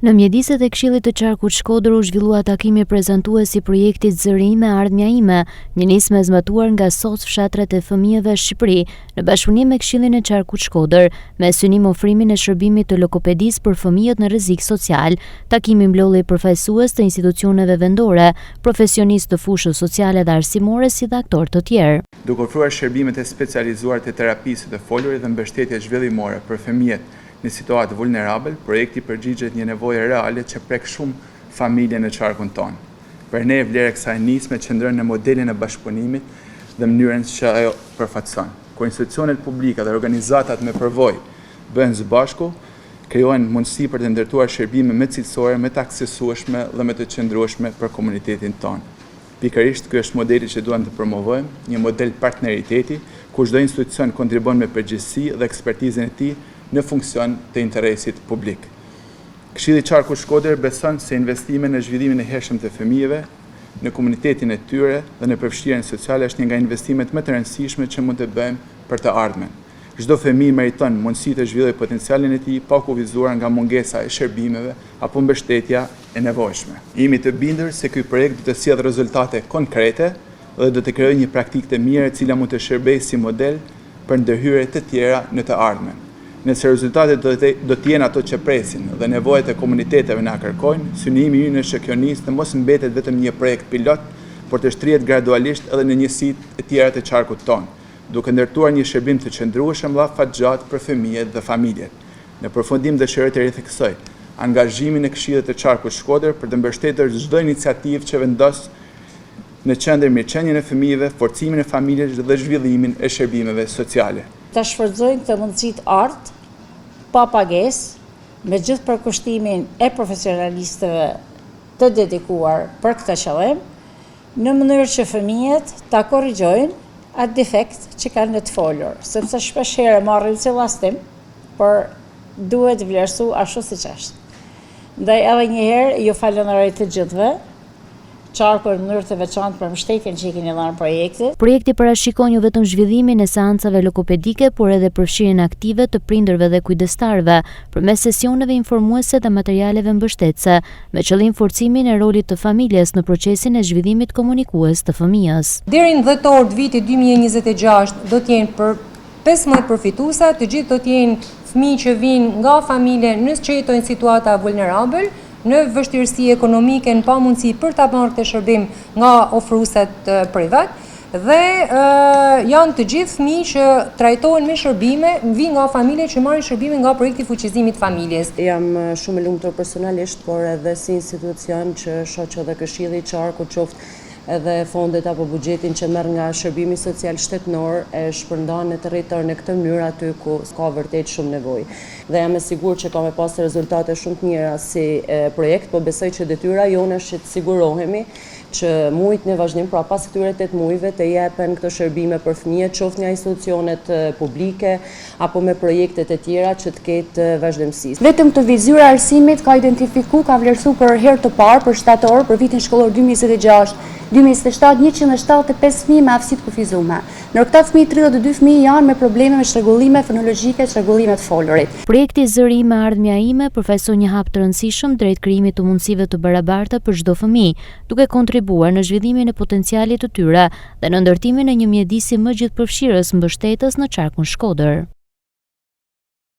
Në mjediset e Këshillit të Qarkut Shkodër u zhvillua takimi prezantues i projektit Zëri ime, ardhmja ime, një nismë e zbatuar nga SOS Fshatrat e Fëmijëve Shqipëri, në bashkëpunim me Këshillin e Qarkut Shkodër, me synim ofrimin e shërbimit të lokopedisë për fëmijët në rrezik social. Takimi mblolli përfaqësues të institucioneve vendore, profesionistë të fushës sociale dhe arsimore si dhe aktorë të tjerë. Duke ofruar shërbimet e specializuara të terapisë të folurit dhe mbështetje zhvillimore për fëmijët në situatë vulnerabël, projekti përgjigjet një nevojë reale që prek shumë familje në qarkun tonë. Për ne vlera e kësaj nisme qëndron në modelin e bashkëpunimit dhe mënyrën që ajo përfaqëson. Kur institucionet publike dhe organizatat me përvojë bëhen së bashku, krijohen mundësi për të ndërtuar shërbime më cilësore, më të aksesueshme dhe më të qëndrueshme për komunitetin tonë. Pikërisht ky është modeli që duam të promovojmë, një model partneriteti, ku çdo institucion kontribon me përgjegjësi dhe ekspertizën e tij në funksion të interesit publik. Këshilli i Qarkut Shkodër beson se investime në zhvillimin e hershëm të fëmijëve, në komunitetin e tyre dhe në përfshirjen sociale është një nga investimet më të rëndësishme që mund të bëjmë për të ardhmen. Çdo fëmijë meriton mundësi të zhvillojë potencialin e tij pa u kufizuar nga mungesa e shërbimeve apo mbështetja e nevojshme. Jemi të bindur se ky projekt do të sjellë rezultate konkrete dhe do të krijojë një praktikë të mirë e cila mund të shërbejë si model për ndërhyrje të tjera në të ardhmen. Nëse rezultatet do të jenë ato që presin dhe nevojat e komuniteteve na kërkojnë, synimi ynë është që kjo nismë të mos mbetet vetëm një projekt pilot, por të shtrihet gradualisht edhe në njësitë e tjera të qarkut tonë, duke ndërtuar një shërbim të qëndrueshëm dhe afatgjatë për fëmijët dhe familjet. Në përfundim dëshiroj të ritheksoj angazhimin e Këshillit të Qarkut Shkodër për të mbështetur çdo iniciativë që vendos në qendër mirëqenien e fëmijëve, forcimin e familjes dhe zhvillimin e shërbimeve sociale. Ta shfrytëzojnë këtë mundësi art pa pagesë, me gjithë përkushtimin e profesionalistëve të dedikuar për këtë qëllim, në mënyrë që fëmijët ta korrigjojnë atë defekt që kanë në të folur, sepse shpesh herë marrin si llastim, por duhet vlerësu ashtu siç është. Ndaj edhe një herë ju falenderoj të gjithëve. Qarku në mënyrë të veçantë për mbështetjen që i keni dhënë projektit. Projekti parashikon jo vetëm zhvillimin e seancave lokopedike, por edhe përfshirjen aktive të prindërve dhe kujdestarëve përmes sesioneve informuese dhe materialeve mbështetëse, me qëllim forcimin e rolit të familjes në procesin e zhvillimit komunikues të fëmijës. Deri në dhjetor të vitit 2026 do të jenë për 15 përfituesa, të gjithë do të jenë fëmijë që vinë nga familje që jetojnë situata vulnerabël, në vështirësi ekonomike, në pamundësi për ta marrë këtë shërbim nga ofruesit privat dhe janë të gjithë fëmijë që trajtohen me shërbime, vinë nga familje që marrin shërbime nga projekti fuqizimit familjes. Jam shumë e lumtur personalisht, por edhe si institucion që shoh edhe Këshilli i Qarkut qoftë edhe fondet apo buxhetin që merr nga shërbimi social shtetënor e shpërndan në territor në këtë mënyrë aty ku ka vërtet shumë nevojë. Dhe jam e sigurt që ka me pas rezultate shumë të mira si projekt, po besoj që detyra jone është të sigurohemi që mujt në vazhdim, pra pas këtyre 8 muajve të jepen këto shërbime për fëmijët, qoftë nga institucionet publike apo me projektet e tjera që të ketë vazhdimsi. Vetëm këtë vit zyra e arsimit ka identifikuar, ka vlerësuar për herë të parë për shtator për vitin shkollor 2026-2027 175 fëmijë me aftësi të kufizuara. Ndër këta fëmijë 32 fëmijë janë me probleme me çrregullime fonologjike, çrregullime të folurit. Projekti Zëri ime, ardhmja ime përfaqëson një hap të rëndësishëm drejt krijimit të mundësive të barabarta për çdo fëmijë, duke kontribuar në zhvillimin e potencialit të tyre dhe në ndërtimin e një mjedisi më gjithëpërfshirës mbështetës në Qarkun Shkodër.